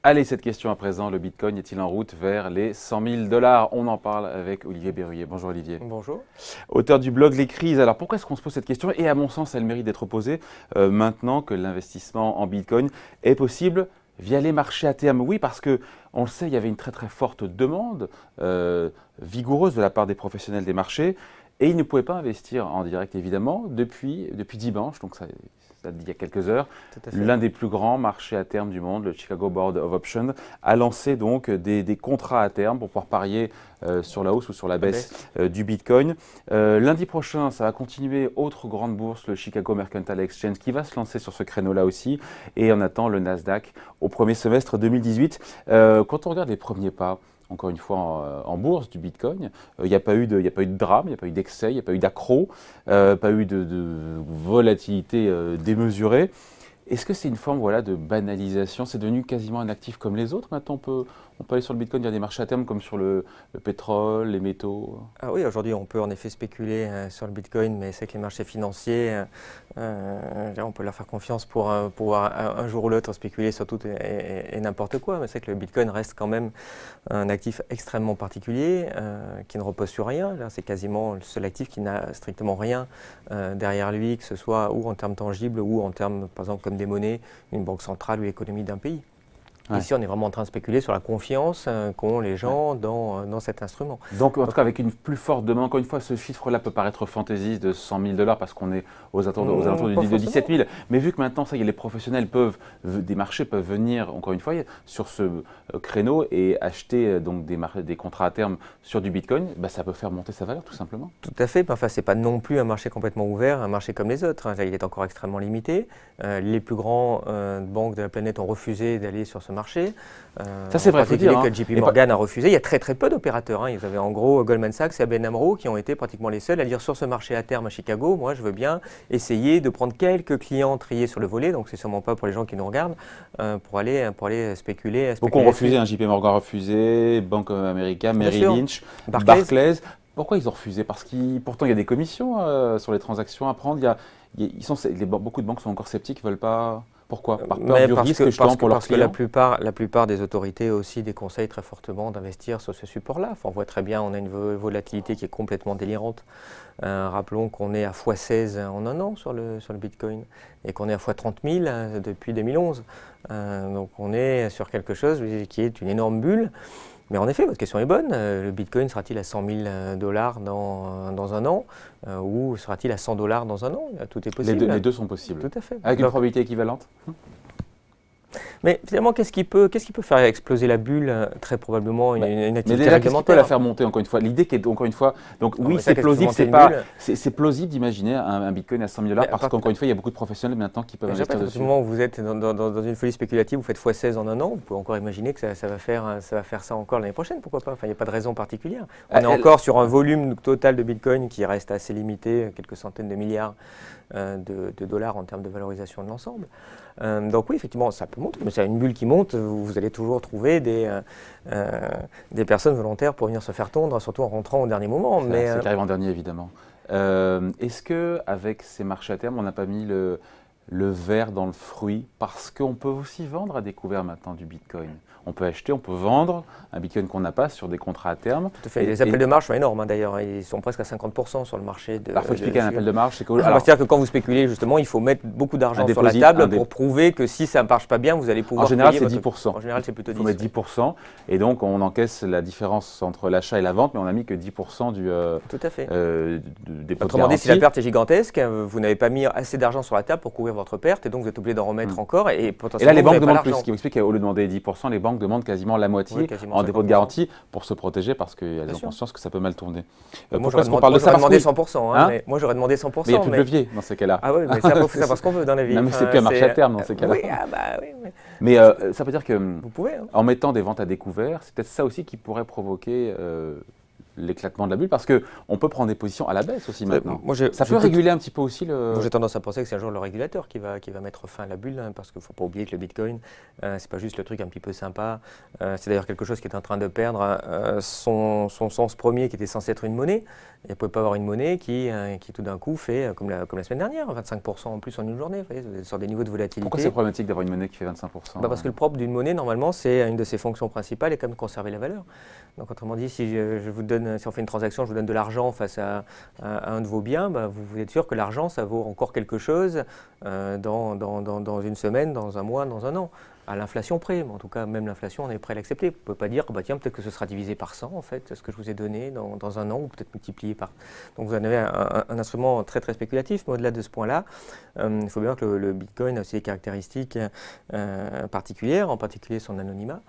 Allez, cette question à présent, le Bitcoin est-il en route vers les 100 000 $? On en parle avec Olivier Berruyer. Bonjour Olivier. Bonjour. Auteur du blog Les Crises. Alors pourquoi est-ce qu'on se pose cette question? Et à mon sens, elle mérite d'être posée maintenant que l'investissement en Bitcoin est possible via les marchés à terme. Oui, parce que on le sait, il y avait une très très forte demande vigoureuse de la part des professionnels des marchés. Et ils ne pouvaient pas investir en direct, évidemment, depuis dimanche, donc ça dit il y a quelques heures. L'un des plus grands marchés à terme du monde, le Chicago Board of Options, a lancé donc des contrats à terme pour pouvoir parier sur la hausse ou sur la baisse du Bitcoin. Lundi prochain, ça va continuer, autre grande bourse, le Chicago Mercantile Exchange, qui va se lancer sur ce créneau-là aussi. Et on attend le Nasdaq au premier semestre 2018. Quand on regarde les premiers pas, encore une fois, en bourse du Bitcoin, il n'y a pas eu de drame, il n'y a pas eu d'excès, il n'y a pas eu d'accro, pas eu de volatilité démesurée. Est-ce que c'est une forme de banalisation? C'est devenu quasiment un actif comme les autres. Maintenant, on peut aller sur le Bitcoin via des marchés à terme comme sur le pétrole, les métaux. Ah oui, aujourd'hui, on peut en effet spéculer sur le Bitcoin, mais c'est que les marchés financiers, on peut leur faire confiance pour pouvoir un jour ou l'autre spéculer sur tout et n'importe quoi. Mais c'est que le Bitcoin reste quand même un actif extrêmement particulier qui ne repose sur rien. C'est quasiment le seul actif qui n'a strictement rien derrière lui, que ce soit ou en termes tangibles ou en termes, par exemple, comme des monnaies, une banque centrale ou l'économie d'un pays. Ouais. Ici, on est vraiment en train de spéculer sur la confiance qu'ont les gens dans cet instrument. Donc, en tout cas, avec une plus forte demande, encore une fois, ce chiffre-là peut paraître fantaisiste de 100 000 $ parce qu'on est aux alentours de 17 000. Mais vu que maintenant, ça y est, les professionnels des marchés peuvent venir, encore une fois, sur ce créneau et acheter donc des contrats à terme sur du Bitcoin, ça peut faire monter sa valeur, tout simplement. Tout à fait. Enfin, ce n'est pas non plus un marché complètement ouvert, un marché comme les autres. Il est encore extrêmement limité. Les plus grands banques de la planète ont refusé d'aller sur ce marché. Ça c'est vrai, il faut dire. Que JP Morgan a refusé. Il y a très peu d'opérateurs. Ils avaient en gros Goldman Sachs et ABN AMRO qui ont été pratiquement les seuls à dire sur ce marché à terme à Chicago, moi je veux bien essayer de prendre quelques clients triés sur le volet, donc c'est sûrement pas pour les gens qui nous regardent, pour aller spéculer. Beaucoup ont refusé, JP Morgan a refusé, Bank of America, Merrill Lynch, Barclays. Pourquoi ils ont refusé? Parce qu'il pourtant il y a des commissions sur les transactions à prendre. Beaucoup de banques sont encore sceptiques, ils ne veulent pas. Pourquoi? Par peur du risque justement pour leurs clients? Parce que la plupart des autorités aussi déconseillent très fortement d'investir sur ce support-là. Enfin, on voit très bien, on a une volatilité qui est complètement délirante. Rappelons qu'on est à x16 en un an sur le Bitcoin et qu'on est à x30 000 depuis 2011. Donc on est sur quelque chose qui est une énorme bulle. Mais en effet, votre question est bonne. Le Bitcoin sera-t-il à 100 000 $ dans un an ou sera-t-il à 100 $ dans un an? Tout est possible. Les deux sont possibles. Tout à fait. Avec une probabilité équivalente? Mais finalement, qu'est-ce qui peut faire exploser la bulle? Très probablement une activité réglementaire. Qu'est-ce qui peut la faire monter, encore une fois? L'idée qui est, encore une fois, donc oui, c'est plausible, c'est plausible d'imaginer un Bitcoin à 100 000 $ parce qu'encore une fois, il y a beaucoup de professionnels maintenant qui peuvent investir dessus. À ce moment où vous êtes dans une folie spéculative, vous faites x16 en un an, vous pouvez encore imaginer que ça va faire ça encore l'année prochaine, pourquoi pas? Enfin, il n'y a pas de raison particulière. On est encore sur un volume total de Bitcoin qui reste assez limité, quelques centaines de milliards de dollars en termes de valorisation de l'ensemble. Donc oui, effectivement, ça peut monter, mais c'est une bulle qui monte, vous allez toujours trouver des personnes volontaires pour venir se faire tondre, surtout en rentrant au dernier moment. C'est qui arrive en dernier, évidemment. Est-ce qu'avec ces marchés à terme, on n'a pas mis le verre dans le fruit? Parce qu'on peut aussi vendre à découvert maintenant du Bitcoin. On peut acheter, on peut vendre un Bitcoin qu'on n'a pas sur des contrats à terme. Tout à fait. Les appels de marge sont énormes d'ailleurs. Ils sont presque à 50% sur le marché. Alors, il faut expliquer un appel de marge. C'est-à-dire que quand vous spéculez, justement, il faut mettre beaucoup d'argent sur la table pour prouver que si ça ne marche pas bien, vous allez pouvoir. En général, c'est 10%. En général, c'est plutôt 10%. Il faut mettre 10%. Et donc, on encaisse la différence entre l'achat et la vente, mais on n'a mis que 10% Tout à fait. des pots de Autrement dit, si la perte est gigantesque, vous n'avez pas mis assez d'argent sur la table pour couvrir votre perte et donc vous êtes obligé d'en remettre encore. Et potentiellement, là, les banques demandent plus. Ce qui explique qu'au lieu de demander 10%, les banques demandent quasiment la moitié en dépôt de garantie pour se protéger parce qu'elles ont conscience que ça peut mal tourner. Pourquoi est-ce qu'on parle de ça? J'aurais demandé 100%. Moi, j'aurais demandé 100%. Mais il n'y a plus de levier dans ces cas-là. Ah oui, mais ça, faut savoir ce qu'on veut dans la vie. Non, mais c'est plus un marché à terme dans ces cas-là. Oui. Mais ça veut dire que vous pouvez, en mettant des ventes à découvert, c'est peut-être ça aussi qui pourrait provoquer l'éclatement de la bulle? Parce qu'on peut prendre des positions à la baisse aussi maintenant. Ça peut réguler réguler un petit peu aussi le... J'ai tendance à penser que c'est un jour le régulateur qui va mettre fin à la bulle, hein, parce qu'il ne faut pas oublier que le Bitcoin, c'est pas juste le truc un petit peu sympa. C'est d'ailleurs quelque chose qui est en train de perdre son sens premier, qui était censé être une monnaie. Il ne pouvait pas avoir une monnaie qui tout d'un coup fait, comme la semaine dernière, 25% en plus en une journée, vous voyez, sur des niveaux de volatilité. Pourquoi c'est problématique d'avoir une monnaie qui fait 25%? Parce que le propre d'une monnaie, normalement, c'est une de ses fonctions principales est quand même de conserver la valeur. Donc autrement dit, si on fait une transaction, je vous donne de l'argent face à un de vos biens, vous êtes sûr que l'argent, ça vaut encore quelque chose dans une semaine, dans un mois, dans un an. À l'inflation près, mais en tout cas, même l'inflation, on est prêt à l'accepter. On ne peut pas dire, tiens, peut-être que ce sera divisé par 100, en fait, ce que je vous ai donné dans un an, ou peut-être multiplié par... Donc vous en avez un instrument très, très spéculatif, mais au-delà de ce point-là, il faut bien voir que le Bitcoin a aussi des caractéristiques particulières, en particulier son anonymat,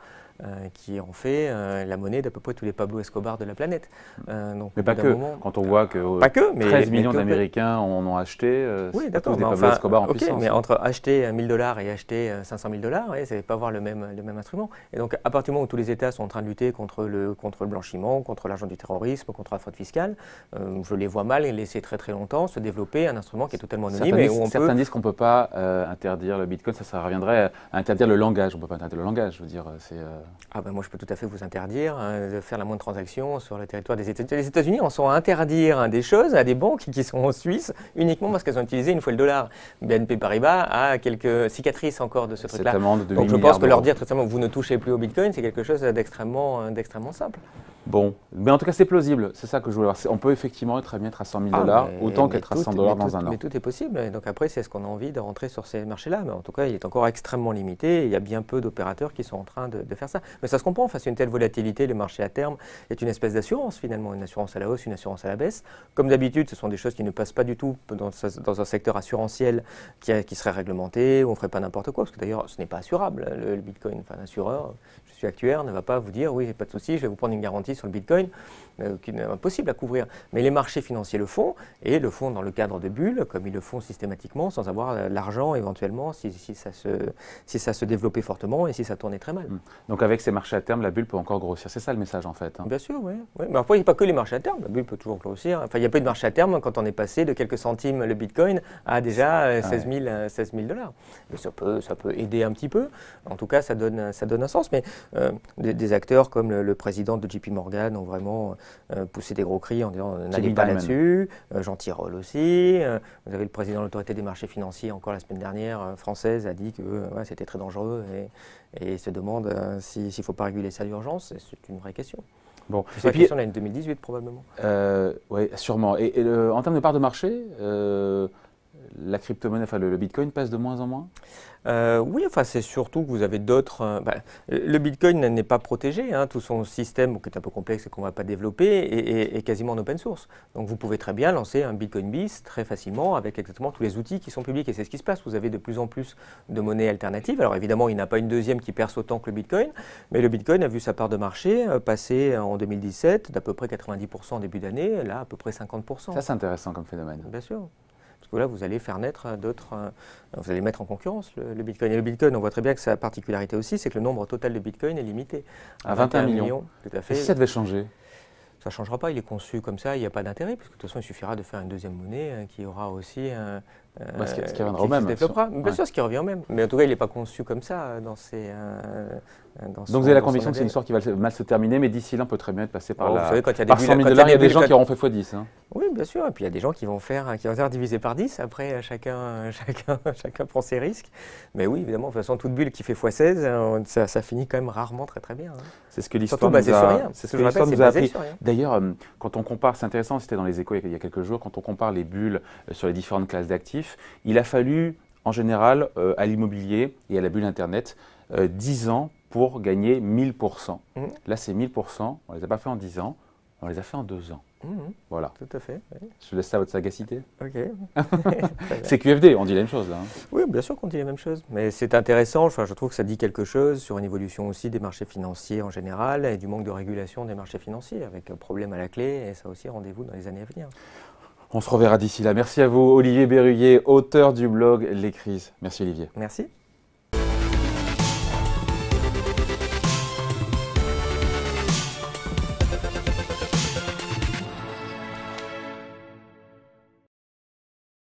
qui en fait la monnaie d'à peu près tous les Pablo Escobar de la planète. Donc, mais pas que, quand on voit que, 13 millions d'Américains en ont acheté, oui, d'accord, des Pablo Escobar en okay, puissance. Mais entre acheter 1 000 $ et acheter 500 000 $, ça ne va pas avoir le même instrument. Et donc, à partir du moment où tous les États sont en train de lutter contre le blanchiment, contre l'argent du terrorisme, contre la fraude fiscale, je les vois mal et laisser très très longtemps se développer un instrument qui est totalement anonyme. Certains disent qu'on ne peut pas interdire le Bitcoin, ça reviendrait à interdire le langage. On ne peut pas interdire le langage, je veux dire. Moi, je peux tout à fait vous interdire de faire la moindre transaction sur le territoire des États-Unis. Les États-Unis en sont à interdire des choses à des banques qui sont en Suisse uniquement parce qu'elles ont utilisé une fois le dollar. BNP Paribas a quelques cicatrices encore de ce truc-là. Donc je pense que leur dire très simplement vous ne touchez plus au Bitcoin, c'est quelque chose d'extrêmement simple. Bon, mais en tout cas c'est plausible, c'est ça que je voulais voir. On peut effectivement très bien être à 100 000 $ autant qu'être à 100 $ dans un an. Mais tout est possible, et donc après c'est ce qu'on a envie de rentrer sur ces marchés-là, mais en tout cas il est encore extrêmement limité, et il y a bien peu d'opérateurs qui sont en train de faire ça. Mais ça se comprend, face à une telle volatilité, le marché à terme est une espèce d'assurance finalement, une assurance à la hausse, une assurance à la baisse. Comme d'habitude, ce sont des choses qui ne passent pas du tout dans un secteur assurantiel qui serait réglementé, où on ne ferait pas n'importe quoi, parce que d'ailleurs ce n'est pas assurable, le Bitcoin. Enfin, l'assureur, je suis actuaire, ne va pas vous dire oui, pas de souci, je vais vous prendre une garantie sur le Bitcoin, qui est impossible à couvrir. Mais les marchés financiers le font, et le font dans le cadre de bulles, comme ils le font systématiquement, sans avoir l'argent éventuellement, si ça se développait fortement et si ça tournait très mal. Donc avec ces marchés à terme, la bulle peut encore grossir. C'est ça le message en fait. Bien sûr, oui. Mais après, il n'y a pas que les marchés à terme. La bulle peut toujours grossir. Enfin, il n'y a pas eu de marché à terme quand on est passé de quelques centimes le Bitcoin à déjà 16 000 $. Mais ça peut aider un petit peu. En tout cas, ça donne un sens. Mais des acteurs comme le président de JP Morgan ont vraiment poussé des gros cris en disant n'allez pas là-dessus. Jean Tirole aussi. Vous avez le président de l'autorité des marchés financiers, encore la semaine dernière, française, a dit que c'était très dangereux et se demande s'il ne faut pas réguler ça d'urgence. C'est une vraie question. Bon. C'est la question de l'année 2018 probablement. Oui, sûrement. Et en termes de part de marché, la crypto-monnaie, enfin le Bitcoin pèse de moins en moins? Oui, enfin c'est surtout que vous avez d'autres... le Bitcoin n'est pas protégé, hein, tout son système, qui est un peu complexe et qu'on ne va pas développer, est quasiment en open source. Donc vous pouvez très bien lancer un Bitcoin Biz très facilement avec exactement tous les outils qui sont publics. Et c'est ce qui se passe, vous avez de plus en plus de monnaies alternatives. Alors évidemment, il n'y en a pas une deuxième qui perce autant que le Bitcoin, mais le Bitcoin a vu sa part de marché passer en 2017 d'à peu près 90% en début d'année, là à peu près 50%. Ça c'est intéressant comme phénomène. Bien sûr. Parce que là, vous allez faire naître d'autres... vous allez mettre en concurrence le Bitcoin. Et le Bitcoin, on voit très bien que sa particularité aussi, c'est que le nombre total de Bitcoin est limité. À 21 millions. Tout à fait. Et si ça devait changer? Ça ne changera pas, il est conçu comme ça, il n'y a pas d'intérêt, parce que de toute façon, il suffira de faire une deuxième monnaie qui aura aussi... ce qui reviendra au même. Bien sûr, ce qui revient au même. Mais en tout cas, il n'est pas conçu comme ça dans ses... Donc vous avez la conviction que c'est une histoire qui va mal se terminer, mais d'ici là, on peut très bien être passé par, vous savez, quand il y a par 100 000 $. Il y a des gens qui auront fait x10. Hein. Oui, bien sûr. Et puis il y a des gens qui vont faire diviser par 10. Après, chacun prend ses risques. Mais oui, évidemment, de toute façon, toute bulle qui fait x16, ça finit quand même rarement très très bien. Hein. C'est ce que l'histoire nous a appris. D'ailleurs, quand on compare, c'est intéressant, c'était dans les Échos il y a quelques jours, quand on compare les bulles sur les différentes classes d'actifs, il a fallu, en général, à l'immobilier et à la bulle Internet, 10 ans pour gagner 1000%. Là, c'est 1000%, on ne les a pas fait en 10 ans, on les a fait en 2 ans. Voilà. Tout à fait. Oui. Je laisse ça à votre sagacité. Ok. C'est QFD, on dit la même chose là. Hein. Oui, bien sûr qu'on dit la même chose. Mais c'est intéressant, je trouve que ça dit quelque chose sur une évolution aussi des marchés financiers en général et du manque de régulation des marchés financiers, avec un problème à la clé, et ça aussi, rendez-vous dans les années à venir. On se reverra d'ici là. Merci à vous, Olivier Berruyer, auteur du blog Les Crises. Merci Olivier. Merci.